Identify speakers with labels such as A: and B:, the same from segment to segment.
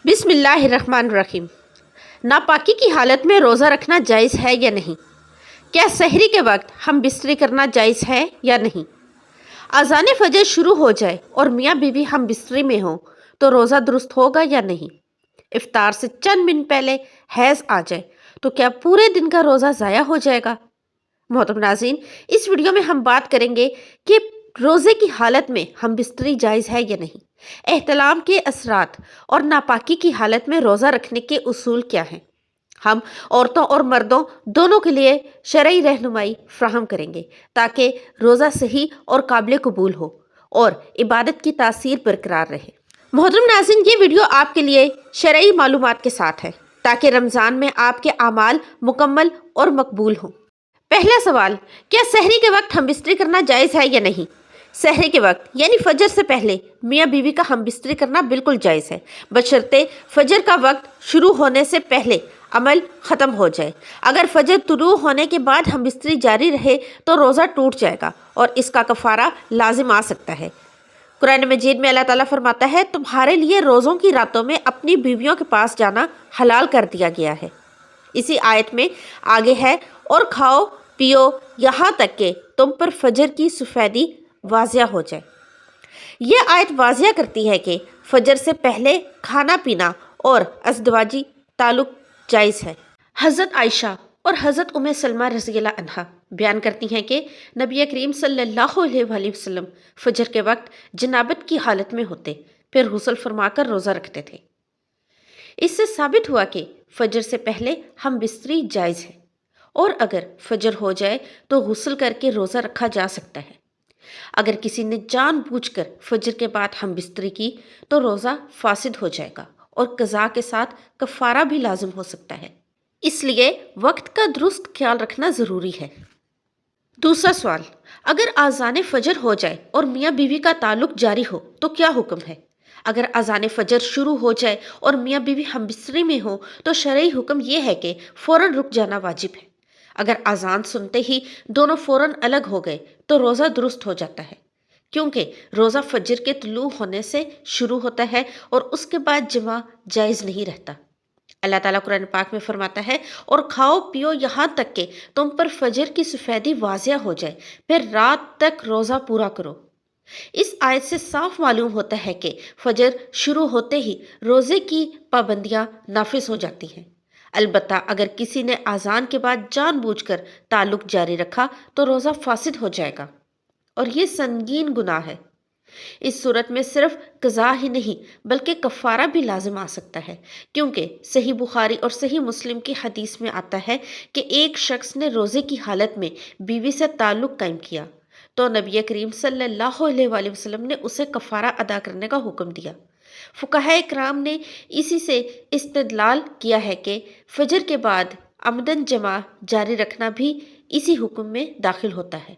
A: بسم اللہ الرحمن الرحیم۔ ناپاکی کی حالت میں روزہ رکھنا جائز ہے یا نہیں؟ کیا سحری کے وقت ہم بستری کرنا جائز ہے یا نہیں؟ اذان فجر شروع ہو جائے اور میاں بیوی ہم بستری میں ہوں تو روزہ درست ہوگا یا نہیں؟ افطار سے چند منٹ پہلے حیض آ جائے تو کیا پورے دن کا روزہ ضائع ہو جائے گا؟ محترم ناظرین، اس ویڈیو میں ہم بات کریں گے کہ روزے کی حالت میں ہم بستری جائز ہے یا نہیں، احتلام کے اثرات اور ناپاکی کی حالت میں روزہ رکھنے کے اصول کیا ہیں۔ ہم عورتوں اور مردوں دونوں کے لیے شرعی رہنمائی فراہم کریں گے تاکہ روزہ صحیح اور قابل قبول ہو اور عبادت کی تاثیر برقرار رہے۔ محترم ناظرین، یہ ویڈیو آپ کے لیے شرعی معلومات کے ساتھ ہے تاکہ رمضان میں آپ کے اعمال مکمل اور مقبول ہوں۔ پہلا سوال، کیا سحری کے وقت ہم بستری کرنا جائز ہے یا نہیں؟ سحری کے وقت یعنی فجر سے پہلے میاں بیوی کا ہم بستری کرنا بالکل جائز ہے، بشرطے فجر کا وقت شروع ہونے سے پہلے عمل ختم ہو جائے۔ اگر فجر طلوع ہونے کے بعد ہم بستری جاری رہے تو روزہ ٹوٹ جائے گا اور اس کا کفارہ لازم آ سکتا ہے۔ قرآن مجید میں اللہ تعالیٰ فرماتا ہے، تمہارے لیے روزوں کی راتوں میں اپنی بیویوں کے پاس جانا حلال کر دیا گیا ہے۔ اسی آیت میں آگے ہے، اور کھاؤ پیو یہاں تک کہ تم پر فجر کی سفیدی واضح ہو جائے۔ یہ آیت واضح کرتی ہے کہ فجر سے پہلے کھانا پینا اور ازدواجی تعلق جائز ہے۔ حضرت عائشہ اور حضرت ام سلمہ رضی اللہ عنہا بیان کرتی ہیں کہ نبی کریم صلی اللہ علیہ وآلہ وسلم فجر کے وقت جنابت کی حالت میں ہوتے، پھر غسل فرما کر روزہ رکھتے تھے۔ اس سے ثابت ہوا کہ فجر سے پہلے ہم بستری جائز ہے، اور اگر فجر ہو جائے تو غسل کر کے روزہ رکھا جا سکتا ہے۔ اگر کسی نے جان بوجھ کر فجر کے بعد ہم بستری کی تو روزہ فاسد ہو جائے گا اور قضا کے ساتھ کفارہ بھی لازم ہو سکتا ہے، اس لیے وقت کا درست خیال رکھنا ضروری ہے۔ دوسرا سوال، اگر اذان فجر ہو جائے اور میاں بیوی کا تعلق جاری ہو تو کیا حکم ہے؟ اگر اذان فجر شروع ہو جائے اور میاں بیوی ہم بستری میں ہوں تو شرعی حکم یہ ہے کہ فوراً رک جانا واجب ہے۔ اگر اذان سنتے ہی دونوں فوراً الگ ہو گئے تو روزہ درست ہو جاتا ہے، کیونکہ روزہ فجر کے طلوع ہونے سے شروع ہوتا ہے اور اس کے بعد جمع جائز نہیں رہتا۔ اللہ تعالیٰ قرآن پاک میں فرماتا ہے، اور کھاؤ پیو یہاں تک کہ تم پر فجر کی سفیدی واضح ہو جائے، پھر رات تک روزہ پورا کرو۔ اس آیت سے صاف معلوم ہوتا ہے کہ فجر شروع ہوتے ہی روزے کی پابندیاں نافذ ہو جاتی ہیں۔ البتہ اگر کسی نے اذان کے بعد جان بوجھ کر تعلق جاری رکھا تو روزہ فاسد ہو جائے گا اور یہ سنگین گناہ ہے۔ اس صورت میں صرف قضا ہی نہیں بلکہ کفارہ بھی لازم آ سکتا ہے، کیونکہ صحیح بخاری اور صحیح مسلم کی حدیث میں آتا ہے کہ ایک شخص نے روزے کی حالت میں بیوی سے تعلق قائم کیا تو نبی کریم صلی اللہ علیہ وآلہ وسلم نے اسے کفارہ ادا کرنے کا حکم دیا۔ فقہائے کرام نے اسی سے استدلال کیا ہے کہ فجر کے بعد عمدن جمع جاری رکھنا بھی اسی حکم میں داخل ہوتا ہے۔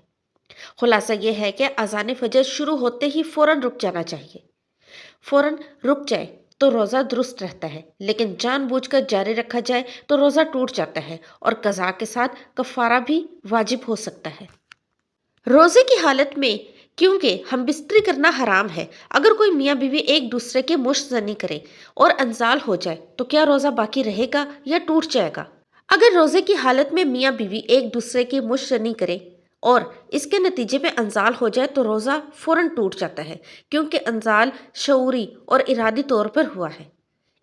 A: خلاصہ یہ ہے کہ اذان فجر شروع ہوتے ہی فوراً رک جانا چاہیے۔ فوراً رک جائے تو روزہ درست رہتا ہے، لیکن جان بوجھ کر جاری رکھا جائے تو روزہ ٹوٹ جاتا ہے اور قضا کے ساتھ کفارہ بھی واجب ہو سکتا ہے۔ روزے کی حالت میں کیونکہ ہم بستری کرنا حرام ہے، اگر کوئی میاں بیوی ایک دوسرے کے مشت زنی کرے اور انزال ہو جائے تو کیا روزہ باقی رہے گا یا ٹوٹ جائے گا؟ اگر روزے کی حالت میں میاں بیوی ایک دوسرے کی مشت زنی کرے اور اس کے نتیجے میں انزال ہو جائے تو روزہ فوراً ٹوٹ جاتا ہے، کیونکہ انزال شعوری اور ارادی طور پر ہوا ہے۔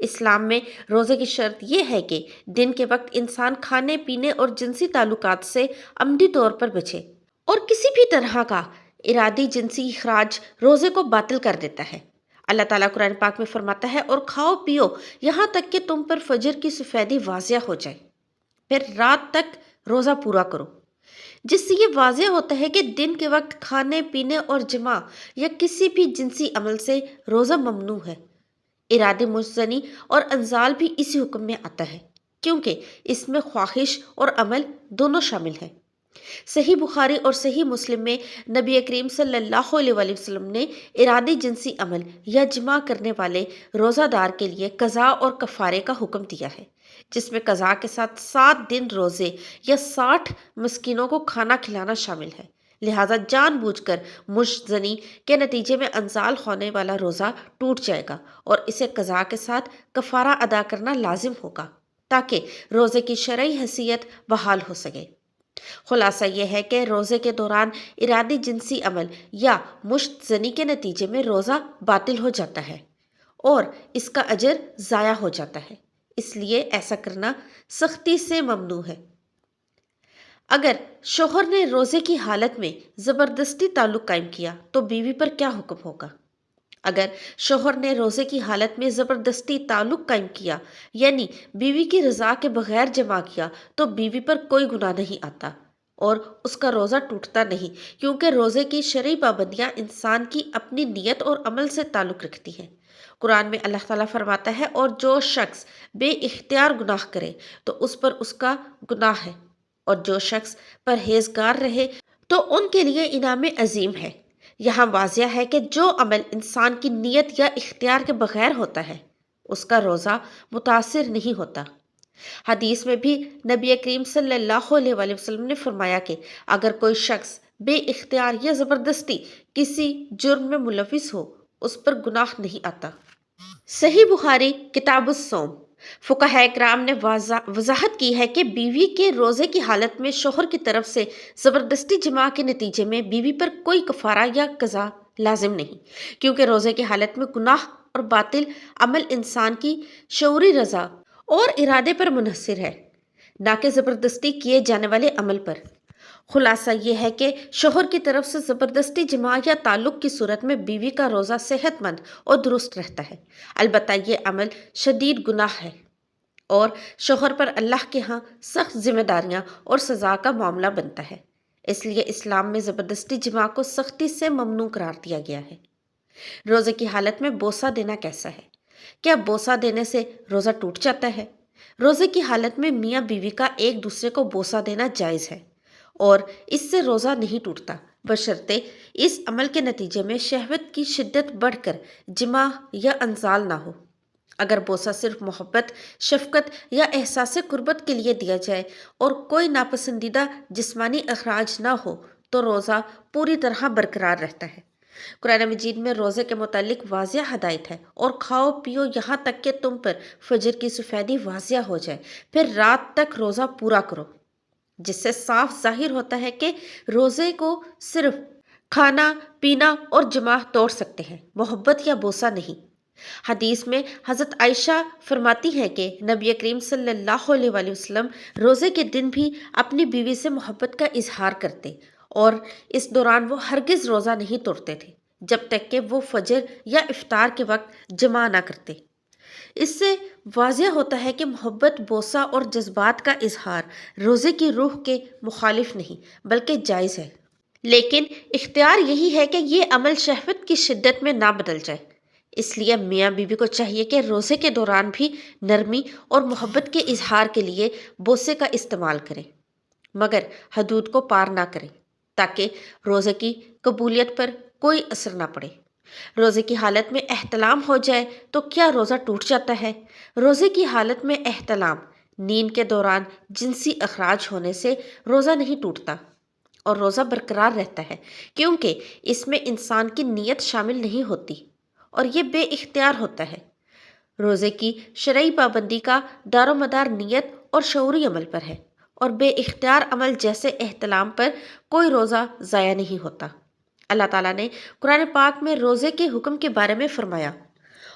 A: اسلام میں روزے کی شرط یہ ہے کہ دن کے وقت انسان کھانے پینے اور جنسی تعلقات سے عمدی طور پر بچے، اور کسی بھی طرح کا ارادی جنسی اخراج روزے کو باطل کر دیتا ہے۔ اللہ تعالیٰ قرآن پاک میں فرماتا ہے، اور کھاؤ پیو یہاں تک کہ تم پر فجر کی سفیدی واضح ہو جائے، پھر رات تک روزہ پورا کرو، جس سے یہ واضح ہوتا ہے کہ دن کے وقت کھانے پینے اور جماع یا کسی بھی جنسی عمل سے روزہ ممنوع ہے۔ ارادی مشزنی اور انزال بھی اسی حکم میں آتا ہے، کیونکہ اس میں خواہش اور عمل دونوں شامل ہیں۔ صحیح بخاری اور صحیح مسلم میں نبی کریم صلی اللہ علیہ وآلہ وسلم نے ارادی جنسی عمل یا جماع کرنے والے روزہ دار کے لیے قضا اور کفارے کا حکم دیا ہے، جس میں قضا کے ساتھ 7 دن روزے یا 60 مسکینوں کو کھانا کھلانا شامل ہے، لہٰذا جان بوجھ کر مشت زنی کے نتیجے میں انزال ہونے والا روزہ ٹوٹ جائے گا اور اسے قضا کے ساتھ کفارہ ادا کرنا لازم ہوگا تاکہ روزے کی شرعی حیثیت بحال ہو سکے۔ خلاصہ یہ ہے کہ روزے کے دوران ارادی جنسی عمل یا مشت زنی کے نتیجے میں روزہ باطل ہو جاتا ہے اور اس کا اجر ضائع ہو جاتا ہے، اس لیے ایسا کرنا سختی سے ممنوع ہے۔ اگر شوہر نے روزے کی حالت میں زبردستی تعلق قائم کیا تو بیوی پر کیا حکم ہوگا؟ اگر شوہر نے روزے کی حالت میں زبردستی تعلق قائم کیا یعنی بیوی کی رضا کے بغیر جمع کیا تو بیوی پر کوئی گناہ نہیں آتا اور اس کا روزہ ٹوٹتا نہیں، کیونکہ روزے کی شرعی پابندیاں انسان کی اپنی نیت اور عمل سے تعلق رکھتی ہیں۔ قرآن میں اللہ تعالیٰ فرماتا ہے، اور جو شخص بے اختیار گناہ کرے تو اس پر اس کا گناہ ہے، اور جو شخص پرہیزگار رہے تو ان کے لیے انعام عظیم ہے۔ یہاں واضح ہے کہ جو عمل انسان کی نیت یا اختیار کے بغیر ہوتا ہے اس کا روزہ متاثر نہیں ہوتا۔ حدیث میں بھی نبی کریم صلی اللہ علیہ وآلہ وسلم نے فرمایا کہ اگر کوئی شخص بے اختیار یا زبردستی کسی جرم میں ملوث ہو اس پر گناہ نہیں آتا۔ صحیح بخاری کتاب الصوم۔ فقہائے کرام نے وضاحت کی ہے کہ بیوی کے روزے کی حالت میں شوہر کی طرف سے زبردستی جماع کے نتیجے میں بیوی پر کوئی کفارہ یا قضا لازم نہیں، کیونکہ روزے کی حالت میں گناہ اور باطل عمل انسان کی شعوری رضا اور ارادے پر منحصر ہے، نہ کہ زبردستی کیے جانے والے عمل پر۔ خلاصہ یہ ہے کہ شوہر کی طرف سے زبردستی جماع یا تعلق کی صورت میں بیوی کا روزہ صحت مند اور درست رہتا ہے، البتہ یہ عمل شدید گناہ ہے اور شوہر پر اللہ کے ہاں سخت ذمہ داریاں اور سزا کا معاملہ بنتا ہے، اس لیے اسلام میں زبردستی جماع کو سختی سے ممنوع قرار دیا گیا ہے۔ روزے کی حالت میں بوسہ دینا کیسا ہے؟ کیا بوسہ دینے سے روزہ ٹوٹ جاتا ہے؟ روزے کی حالت میں میاں بیوی کا ایک دوسرے کو بوسہ دینا جائز ہے اور اس سے روزہ نہیں ٹوٹتا، بشرطے اس عمل کے نتیجے میں شہوت کی شدت بڑھ کر جماع یا انزال نہ ہو۔ اگر بوسہ صرف محبت، شفقت یا احساس قربت کے لیے دیا جائے اور کوئی ناپسندیدہ جسمانی اخراج نہ ہو تو روزہ پوری طرح برقرار رہتا ہے۔ قرآن مجید میں روزے کے متعلق واضح ہدایت ہے، اور کھاؤ پیو یہاں تک کہ تم پر فجر کی سفیدی واضح ہو جائے، پھر رات تک روزہ پورا کرو، جس سے صاف ظاہر ہوتا ہے کہ روزے کو صرف کھانا پینا اور جماع توڑ سکتے ہیں، محبت یا بوسہ نہیں۔ حدیث میں حضرت عائشہ فرماتی ہیں کہ نبی کریم صلی اللہ علیہ وآلہ وسلم روزے کے دن بھی اپنی بیوی سے محبت کا اظہار کرتے اور اس دوران وہ ہرگز روزہ نہیں توڑتے تھے جب تک کہ وہ فجر یا افطار کے وقت جماع نہ کرتے۔ اس سے واضح ہوتا ہے کہ محبت، بوسہ اور جذبات کا اظہار روزے کی روح کے مخالف نہیں بلکہ جائز ہے، لیکن اختیار یہی ہے کہ یہ عمل شہوت کی شدت میں نہ بدل جائے۔ اس لیے میاں بیوی کو چاہیے کہ روزے کے دوران بھی نرمی اور محبت کے اظہار کے لیے بوسے کا استعمال کریں، مگر حدود کو پار نہ کریں تاکہ روزے کی قبولیت پر کوئی اثر نہ پڑے۔ روزے کی حالت میں احتلام ہو جائے تو کیا روزہ ٹوٹ جاتا ہے؟ روزے کی حالت میں احتلام، نیند کے دوران جنسی اخراج ہونے سے روزہ نہیں ٹوٹتا اور روزہ برقرار رہتا ہے، کیونکہ اس میں انسان کی نیت شامل نہیں ہوتی اور یہ بے اختیار ہوتا ہے۔ روزے کی شرعی پابندی کا دار و مدار نیت اور شعوری عمل پر ہے، اور بے اختیار عمل جیسے احتلام پر کوئی روزہ ضائع نہیں ہوتا۔ اللہ تعالیٰ نے قرآن پاک میں روزے کے حکم کے بارے میں فرمایا،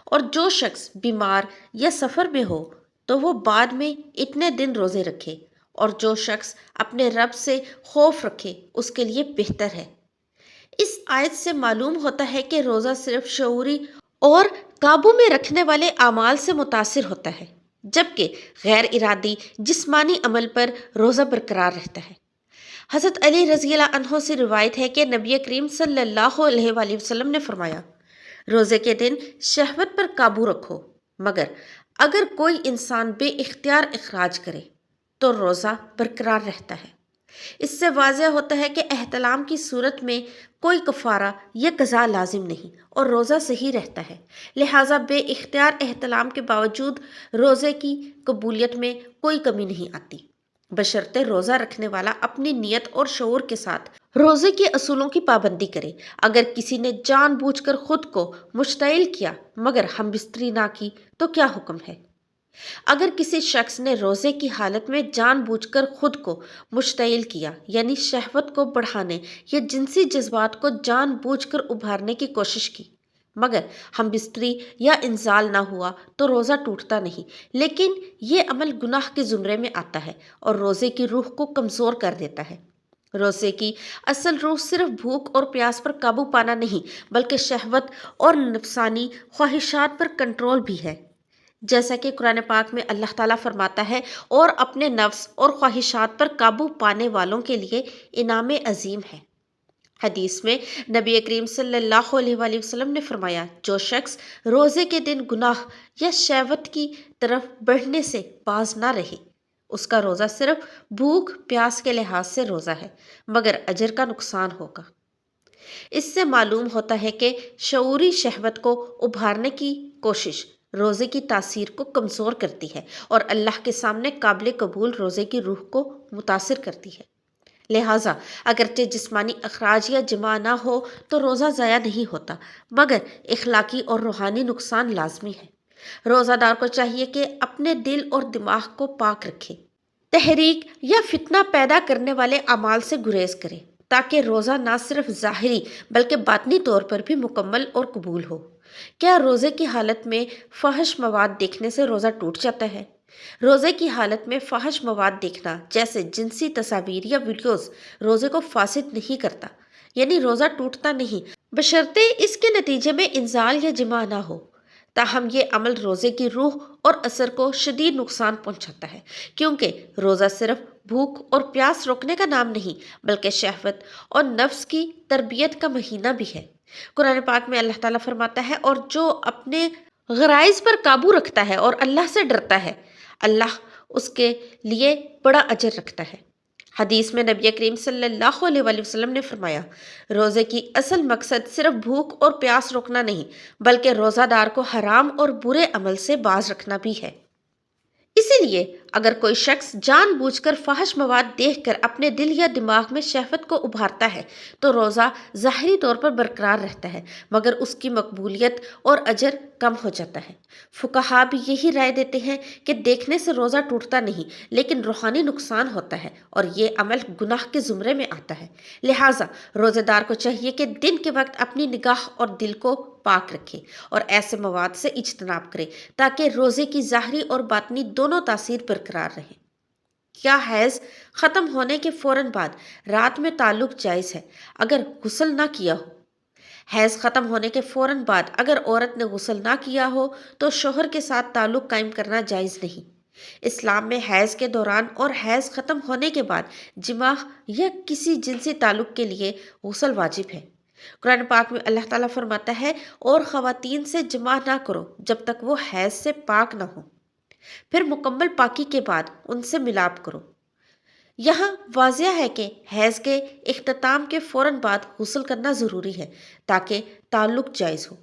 A: اور جو شخص بیمار یا سفر میں ہو تو وہ بعد میں اتنے دن روزے رکھے، اور جو شخص اپنے رب سے خوف رکھے اس کے لیے بہتر ہے۔ اس آیت سے معلوم ہوتا ہے کہ روزہ صرف شعوری اور قابو میں رکھنے والے اعمال سے متاثر ہوتا ہے، جبکہ غیر ارادی جسمانی عمل پر روزہ برقرار رہتا ہے۔ حضرت علی رضی اللہ عنہ سے روایت ہے کہ نبی کریم صلی اللہ علیہ وآلہ وسلم نے فرمایا، روزے کے دن شہوت پر قابو رکھو، مگر اگر کوئی انسان بے اختیار اخراج کرے تو روزہ برقرار رہتا ہے۔ اس سے واضح ہوتا ہے کہ احتلام کی صورت میں کوئی کفارہ یا قضا لازم نہیں اور روزہ صحیح رہتا ہے، لہٰذا بے اختیار احتلام کے باوجود روزے کی قبولیت میں کوئی کمی نہیں آتی، بشرطے روزہ رکھنے والا اپنی نیت اور شعور کے ساتھ روزے کے اصولوں کی پابندی کرے۔ اگر کسی نے جان بوجھ کر خود کو مشتعل کیا مگر ہم بستری نہ کی تو کیا حکم ہے؟ اگر کسی شخص نے روزے کی حالت میں جان بوجھ کر خود کو مشتعل کیا یعنی شہوت کو بڑھانے یا جنسی جذبات کو جان بوجھ کر ابھارنے کی کوشش کی مگر ہم بستری یا انزال نہ ہوا تو روزہ ٹوٹتا نہیں، لیکن یہ عمل گناہ کے زمرے میں آتا ہے اور روزے کی روح کو کمزور کر دیتا ہے۔ روزے کی اصل روح صرف بھوک اور پیاس پر قابو پانا نہیں بلکہ شہوت اور نفسانی خواہشات پر کنٹرول بھی ہے، جیسا کہ قرآن پاک میں اللہ تعالیٰ فرماتا ہے، اور اپنے نفس اور خواہشات پر قابو پانے والوں کے لیے انعام عظیم ہے۔ حدیث میں نبی کریم صلی اللہ علیہ وآلہ وسلم نے فرمایا، جو شخص روزے کے دن گناہ یا شہوت کی طرف بڑھنے سے باز نہ رہے، اس کا روزہ صرف بھوک پیاس کے لحاظ سے روزہ ہے مگر اجر کا نقصان ہوگا۔ اس سے معلوم ہوتا ہے کہ شعوری شہوت کو ابھارنے کی کوشش روزے کی تاثیر کو کمزور کرتی ہے اور اللہ کے سامنے قابل قبول روزے کی روح کو متاثر کرتی ہے۔ لہٰذا اگرچہ جسمانی اخراج یا جماع نہ ہو تو روزہ ضائع نہیں ہوتا مگر اخلاقی اور روحانی نقصان لازمی ہے۔ روزہ دار کو چاہیے کہ اپنے دل اور دماغ کو پاک رکھے، تحریک یا فتنہ پیدا کرنے والے اعمال سے گریز کرے تاکہ روزہ نہ صرف ظاہری بلکہ باطنی طور پر بھی مکمل اور قبول ہو۔ کیا روزے کی حالت میں فحش مواد دیکھنے سے روزہ ٹوٹ جاتا ہے؟ روزے کی حالت میں فحش مواد دیکھنا جیسے جنسی تصاویر یا ویڈیوز روزے کو فاسد نہیں کرتا، یعنی روزہ ٹوٹتا نہیں بشرطے اس کے نتیجے میں انزال یا جماع نہ ہو۔ تاہم یہ عمل روزے کی روح اور اثر کو شدید نقصان پہنچاتا ہے، کیونکہ روزہ صرف بھوک اور پیاس روکنے کا نام نہیں بلکہ شہوت اور نفس کی تربیت کا مہینہ بھی ہے۔ قرآن پاک میں اللہ تعالیٰ فرماتا ہے، اور جو اپنے غرائز پر قابو رکھتا ہے اور اللہ سے ڈرتا ہے اللہ اس کے لیے بڑا اجر رکھتا ہے۔ حدیث میں نبی کریم صلی اللہ علیہ وآلہ وسلم نے فرمایا، روزے کی اصل مقصد صرف بھوک اور پیاس روکنا نہیں بلکہ روزہ دار کو حرام اور برے عمل سے باز رکھنا بھی ہے۔ اسی لیے اگر کوئی شخص جان بوجھ کر فحش مواد دیکھ کر اپنے دل یا دماغ میں شہوت کو ابھارتا ہے تو روزہ ظاہری طور پر برقرار رہتا ہے مگر اس کی مقبولیت اور اجر کم ہو جاتا ہے۔ فقہا بھی یہی رائے دیتے ہیں کہ دیکھنے سے روزہ ٹوٹتا نہیں لیکن روحانی نقصان ہوتا ہے اور یہ عمل گناہ کے زمرے میں آتا ہے۔ لہٰذا روزہ دار کو چاہیے کہ دن کے وقت اپنی نگاہ اور دل کو پاک رکھے اور ایسے مواد سے اجتناب کرے تاکہ روزے کی ظاہری اور باطنی دونوں تاثیر برقرار رہے۔ کیا حیض ختم ہونے کے فوراً بعد رات میں تعلق جائز ہے اگر غسل نہ کیا ہو؟ حیض ختم ہونے کے فوراً بعد اگر عورت نے غسل نہ کیا ہو تو شوہر کے ساتھ تعلق قائم کرنا جائز نہیں۔ اسلام میں حیض کے دوران اور حیض ختم ہونے کے بعد جماع یا کسی جنسی تعلق کے لیے غسل واجب ہے۔ قرآن پاک میں اللہ تعالیٰ فرماتا ہے، اور خواتین سے جماع نہ کرو جب تک وہ حیض سے پاک نہ ہو، پھر مکمل پاکی کے بعد ان سے ملاپ کرو۔ یہاں واضح ہے کہ حیض کے اختتام کے فوراً بعد غسل کرنا ضروری ہے تاکہ تعلق جائز ہو۔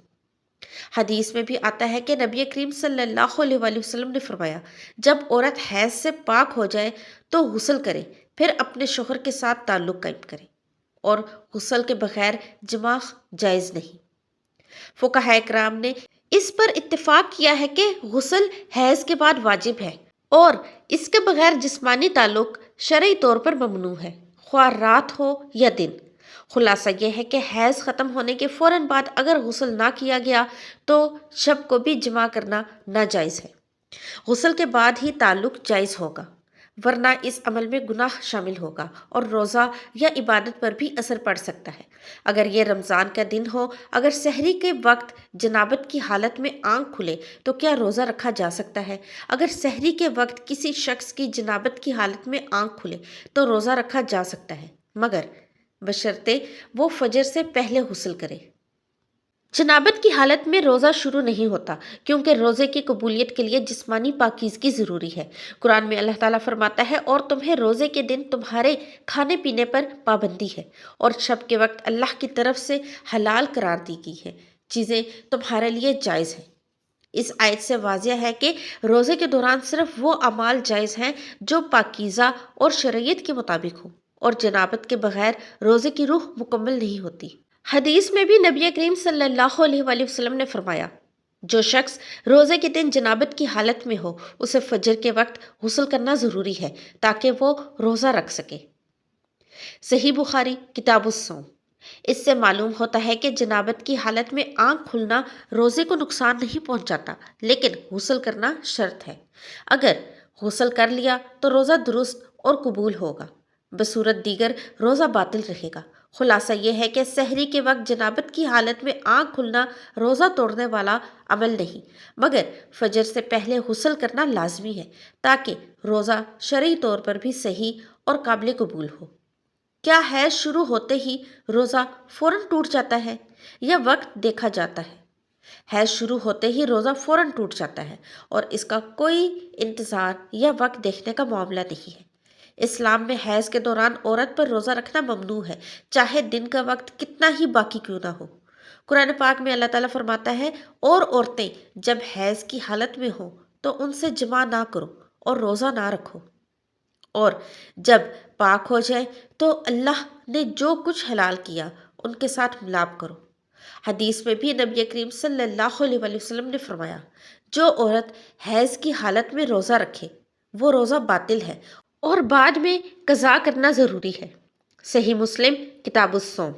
A: حدیث میں بھی آتا ہے کہ نبی کریم صلی اللہ علیہ وآلہ وسلم نے فرمایا، جب عورت حیض سے پاک ہو جائے تو غسل کرے، پھر اپنے شوہر کے ساتھ تعلق قائم کرے، اور غسل کے بغیر جماع جائز نہیں۔ فقہاء کرام نے اس پر اتفاق کیا ہے کہ غسل حیض کے بعد واجب ہے اور اس کے بغیر جسمانی تعلق شرعی طور پر ممنوع ہے، خواہ رات ہو یا دن۔ خلاصہ یہ ہے کہ حیض ختم ہونے کے فوراً بعد اگر غسل نہ کیا گیا تو شب کو بھی جماع کرنا ناجائز ہے۔ غسل کے بعد ہی تعلق جائز ہوگا، ورنہ اس عمل میں گناہ شامل ہوگا اور روزہ یا عبادت پر بھی اثر پڑ سکتا ہے۔ اگر یہ رمضان کا دن ہو، اگر سحری کے وقت جنابت کی حالت میں آنکھ کھلے تو کیا روزہ رکھا جا سکتا ہے؟ اگر سحری کے وقت کسی شخص کی جنابت کی حالت میں آنکھ کھلے تو روزہ رکھا جا سکتا ہے مگر بشرطے وہ فجر سے پہلے غسل کرے۔ جنابت کی حالت میں روزہ شروع نہیں ہوتا کیونکہ روزے کی قبولیت کے لیے جسمانی پاکیزگی ضروری ہے۔ قرآن میں اللہ تعالیٰ فرماتا ہے، اور تمہیں روزے کے دن تمہارے کھانے پینے پر پابندی ہے اور شب کے وقت اللہ کی طرف سے حلال قرار دی گئی ہے چیزیں تمہارے لیے جائز ہیں۔ اس آیت سے واضح ہے کہ روزے کے دوران صرف وہ اعمال جائز ہیں جو پاکیزہ اور شریعت کے مطابق ہوں اور جنابت کے بغیر روزے کی روح مکمل نہیں ہوتی۔ حدیث میں بھی نبی کریم صلی اللہ علیہ وآلہ وسلم نے فرمایا، جو شخص روزے کے دن جنابت کی حالت میں ہو اسے فجر کے وقت غسل کرنا ضروری ہے تاکہ وہ روزہ رکھ سکے۔ صحیح بخاری کتاب الصوم۔ اس سے معلوم ہوتا ہے کہ جنابت کی حالت میں آنکھ کھلنا روزے کو نقصان نہیں پہنچاتا، لیکن غسل کرنا شرط ہے۔ اگر غسل کر لیا تو روزہ درست اور قبول ہوگا، بصورت دیگر روزہ باطل رہے گا۔ خلاصہ یہ ہے کہ سحری کے وقت جنابت کی حالت میں آنکھ کھلنا روزہ توڑنے والا عمل نہیں، مگر فجر سے پہلے غسل کرنا لازمی ہے تاکہ روزہ شرعی طور پر بھی صحیح اور قابل قبول ہو۔ کیا حیض شروع ہوتے ہی روزہ فوراً ٹوٹ جاتا ہے یا وقت دیکھا جاتا ہے؟ حیض شروع ہوتے ہی روزہ فوراً ٹوٹ جاتا ہے اور اس کا کوئی انتظار یا وقت دیکھنے کا معاملہ نہیں ہے۔ اسلام میں حیض کے دوران عورت پر روزہ رکھنا ممنوع ہے، چاہے دن کا وقت کتنا ہی باقی کیوں نہ ہو۔ قرآن پاک میں اللہ تعالیٰ فرماتا ہے، اور عورتیں جب حیض کی حالت میں ہوں تو ان سے جماع نہ کرو اور روزہ نہ رکھو، اور جب پاک ہو جائے تو اللہ نے جو کچھ حلال کیا ان کے ساتھ ملاپ کرو۔ حدیث میں بھی نبی کریم صلی اللہ علیہ وآلہ وسلم نے فرمایا، جو عورت حیض کی حالت میں روزہ رکھے وہ روزہ باطل ہے اور بعد میں قضا کرنا ضروری ہے۔ صحیح مسلم کتاب الصوم۔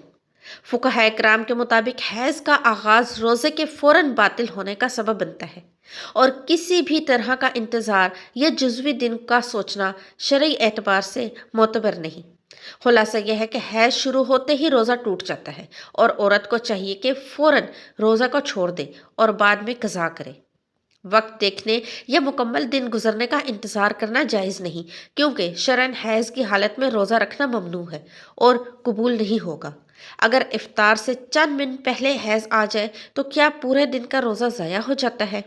A: فقہاء کرام کے مطابق حیض کا آغاز روزے کے فوراً باطل ہونے کا سبب بنتا ہے، اور کسی بھی طرح کا انتظار یا جزوی دن کا سوچنا شرعی اعتبار سے معتبر نہیں۔ خلاصہ یہ ہے کہ حیض شروع ہوتے ہی روزہ ٹوٹ جاتا ہے اور عورت کو چاہیے کہ فوراً روزہ کو چھوڑ دے اور بعد میں قضا کرے۔ وقت دیکھنے یا مکمل دن گزرنے کا انتظار کرنا جائز نہیں، کیونکہ شرعاً حیض کی حالت میں روزہ رکھنا ممنوع ہے اور قبول نہیں ہوگا۔ اگر افطار سے چند منٹ پہلے حیض آ جائے تو کیا پورے دن کا روزہ ضائع ہو جاتا ہے؟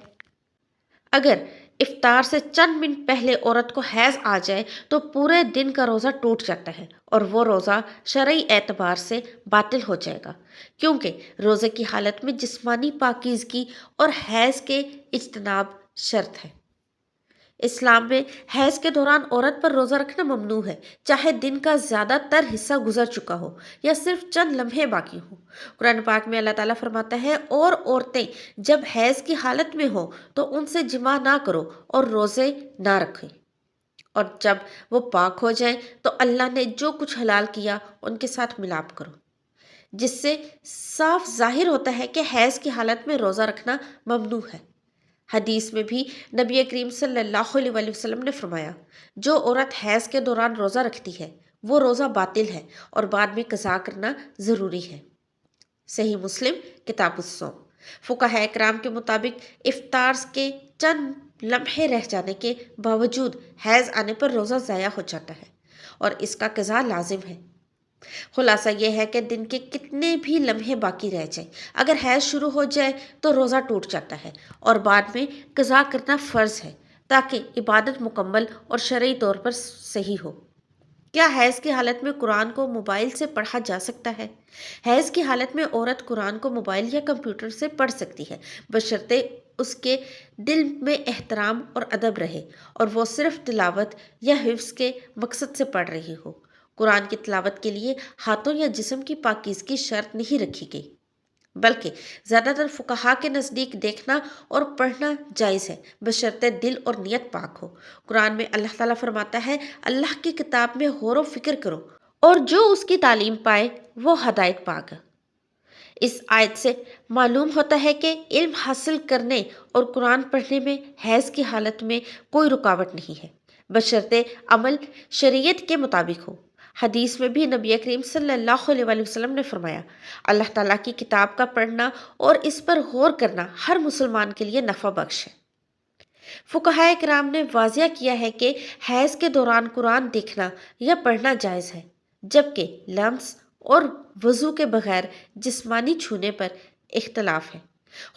A: اگر افطار سے چند منٹ پہلے عورت کو حیض آ جائے تو پورے دن کا روزہ ٹوٹ جاتا ہے اور وہ روزہ شرعی اعتبار سے باطل ہو جائے گا، کیونکہ روزے کی حالت میں جسمانی پاکیزگی اور حیض کے اجتناب شرط ہے۔ اسلام میں حیض کے دوران عورت پر روزہ رکھنا ممنوع ہے، چاہے دن کا زیادہ تر حصہ گزر چکا ہو یا صرف چند لمحے باقی ہوں۔ قرآن پاک میں اللہ تعالیٰ فرماتا ہے، اور عورتیں جب حیض کی حالت میں ہوں تو ان سے جماع نہ کرو اور روزے نہ رکھیں، اور جب وہ پاک ہو جائیں تو اللہ نے جو کچھ حلال کیا ان کے ساتھ ملاپ کرو، جس سے صاف ظاہر ہوتا ہے کہ حیض کی حالت میں روزہ رکھنا ممنوع ہے۔ حدیث میں بھی نبی کریم صلی اللہ علیہ وآلہ وسلم نے فرمایا، جو عورت حیض کے دوران روزہ رکھتی ہے وہ روزہ باطل ہے اور بعد میں قضا کرنا ضروری ہے۔ صحیح مسلم کتاب الصوم۔ فقہاء کرام کے مطابق افطار کے چند لمحے رہ جانے کے باوجود حیض آنے پر روزہ ضائع ہو جاتا ہے اور اس کا قضا لازم ہے۔ خلاصہ یہ ہے کہ دن کے کتنے بھی لمحے باقی رہ جائیں، اگر حیض شروع ہو جائے تو روزہ ٹوٹ جاتا ہے اور بعد میں قضا کرنا فرض ہے تاکہ عبادت مکمل اور شرعی طور پر صحیح ہو۔ کیا حیض کی حالت میں قرآن کو موبائل سے پڑھا جا سکتا ہے؟ حیض کی حالت میں عورت قرآن کو موبائل یا کمپیوٹر سے پڑھ سکتی ہے، بشرطے اس کے دل میں احترام اور ادب رہے اور وہ صرف تلاوت یا حفظ کے مقصد سے پڑھ رہی ہو۔ قرآن کی تلاوت کے لیے ہاتھوں یا جسم کی پاکیزگی شرط نہیں رکھی گئی، بلکہ زیادہ تر فقہا کے نزدیک دیکھنا اور پڑھنا جائز ہے، بشرطے دل اور نیت پاک ہو۔ قرآن میں اللہ تعالیٰ فرماتا ہے، اللہ کی کتاب میں غور و فکر کرو اور جو اس کی تعلیم پائے وہ ہدایت پاگا۔ اس آیت سے معلوم ہوتا ہے کہ علم حاصل کرنے اور قرآن پڑھنے میں حیض کی حالت میں کوئی رکاوٹ نہیں ہے، بشرطے عمل شریعت کے مطابق ہو۔ حدیث میں بھی نبی کریم صلی اللہ علیہ وآلہ وسلم نے فرمایا، اللہ تعالیٰ کی کتاب کا پڑھنا اور اس پر غور کرنا ہر مسلمان کے لیے نفع بخش ہے۔ فقہاء کرام نے واضح کیا ہے کہ حیض کے دوران قرآن دیکھنا یا پڑھنا جائز ہے، جبکہ لمس اور وضو کے بغیر جسمانی چھونے پر اختلاف ہے۔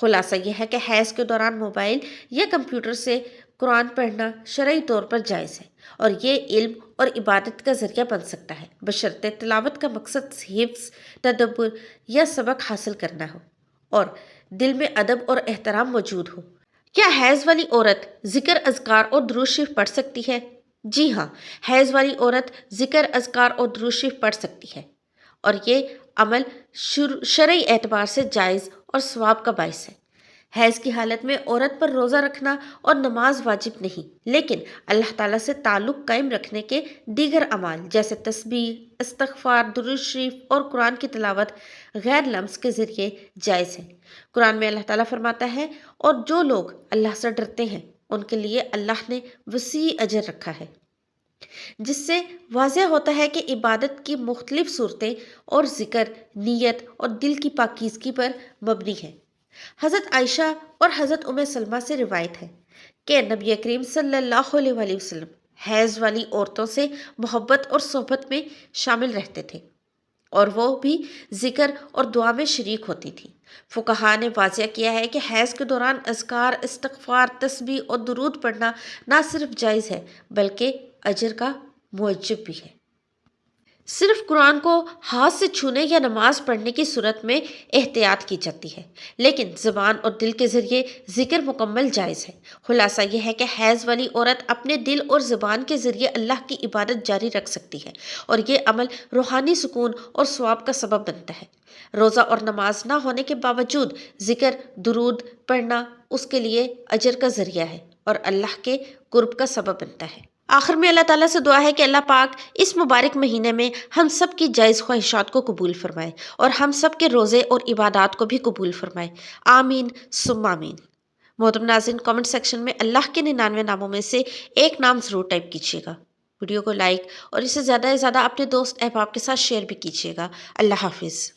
A: خلاصہ یہ ہے کہ حیض کے دوران موبائل یا کمپیوٹر سے قرآن پڑھنا شرعی طور پر جائز ہے اور یہ علم اور عبادت کا ذریعہ بن سکتا ہے، بشرطے تلاوت کا مقصد حفظ، تدبر یا سبق حاصل کرنا ہو اور دل میں ادب اور احترام موجود ہو۔ کیا حیض والی عورت ذکر، اذکار اور درود شریف پڑھ سکتی ہے؟ جی ہاں، حیض والی عورت ذکر، اذکار اور درود شریف پڑھ سکتی ہے، اور یہ عمل شرعی اعتبار سے جائز اور ثواب کا باعث ہے۔ حیض کی حالت میں عورت پر روزہ رکھنا اور نماز واجب نہیں، لیکن اللہ تعالیٰ سے تعلق قائم رکھنے کے دیگر اعمال جیسے تسبیح، استغفار، درود شریف اور قرآن کی تلاوت غیر لمس کے ذریعے جائز ہے۔ قرآن میں اللہ تعالیٰ فرماتا ہے، اور جو لوگ اللہ سے ڈرتے ہیں ان کے لیے اللہ نے وسیع اجر رکھا ہے، جس سے واضح ہوتا ہے کہ عبادت کی مختلف صورتیں اور ذکر، نیت اور دل کی پاکیزگی پر مبنی ہے۔ حضرت عائشہ اور حضرت ام سلمہ سے روایت ہے کہ نبی کریم صلی اللہ علیہ وآلہ وسلم حیض والی عورتوں سے محبت اور صحبت میں شامل رہتے تھے، اور وہ بھی ذکر اور دعا میں شریک ہوتی تھی۔ فقہا نے واضح کیا ہے کہ حیض کے دوران اذکار، استغفار، تسبیح اور درود پڑھنا نہ صرف جائز ہے بلکہ اجر کا موجب بھی ہے۔ صرف قرآن کو ہاتھ سے چھونے یا نماز پڑھنے کی صورت میں احتیاط کی جاتی ہے، لیکن زبان اور دل کے ذریعے ذکر مکمل جائز ہے۔ خلاصہ یہ ہے کہ حیض والی عورت اپنے دل اور زبان کے ذریعے اللہ کی عبادت جاری رکھ سکتی ہے، اور یہ عمل روحانی سکون اور ثواب کا سبب بنتا ہے۔ روزہ اور نماز نہ ہونے کے باوجود ذکر، درود پڑھنا اس کے لیے اجر کا ذریعہ ہے اور اللہ کے قرب کا سبب بنتا ہے۔ آخر میں اللہ تعالیٰ سے دعا ہے کہ اللہ پاک اس مبارک مہینے میں ہم سب کی جائز خواہشات کو قبول فرمائے اور ہم سب کے روزے اور عبادات کو بھی قبول فرمائے۔ آمین ثم آمین۔ محترم ناظرین، کامنٹ سیکشن میں اللہ کے 99 ناموں میں سے ایک نام ضرور ٹائپ کیجیے گا۔ ویڈیو کو لائک اور اسے زیادہ سے زیادہ اپنے دوست احباب کے ساتھ شیئر بھی کیجیے گا۔ اللہ حافظ۔